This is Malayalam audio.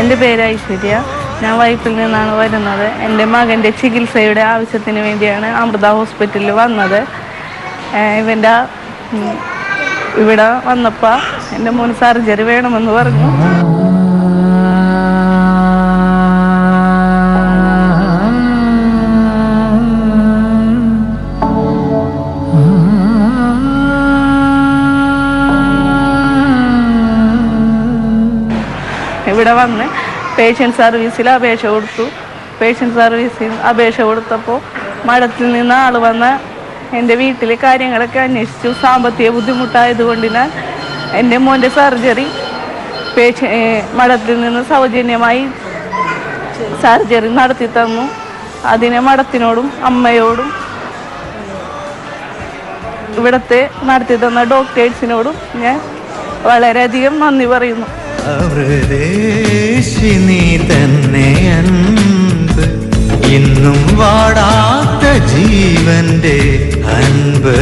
എൻ്റെ പേര് ഐശ്വര്യ. ഞാൻ വൈപ്പിൽ നിന്നാണ് വരുന്നത്. എൻ്റെ മകൻ്റെ ചികിത്സയുടെ ആവശ്യത്തിന് വേണ്ടിയാണ് അമൃത ഹോസ്പിറ്റലിൽ വന്നത്. ഇവൻ്റെ ഇവിടെ വന്നപ്പോൾ എൻ്റെ മോന് സർജറി വേണമെന്ന് പറഞ്ഞു. ഇവിടെ വന്ന് പേഷ്യൻ്റ് സർവീസിൽ അപേക്ഷ കൊടുത്തു. പേഷ്യൻ്റ് സർവീസിൽ അപേക്ഷ കൊടുത്തപ്പോൾ മഠത്തിൽ നിന്ന് ആൾ വന്ന് എൻ്റെ വീട്ടിലെ കാര്യങ്ങളൊക്കെ അന്വേഷിച്ചു. സാമ്പത്തിക ബുദ്ധിമുട്ടായതുകൊണ്ടിനാൽ എൻ്റെ മോൻ്റെ സർജറി മഠത്തിൽ നിന്ന് സൗജന്യമായി സർജറി നടത്തി തന്നു. അതിനെ മഠത്തിനോടും അമ്മയോടും ഇവിടുത്തെ നടത്തി തന്ന ഡോക്ടേഴ്സിനോടും ഞാൻ വളരെയധികം നന്ദി പറയുന്നു. നീ തന്നെ അൻപ്, ഇന്നും വാടാത്ത ജീവന്റെ അൻപ്.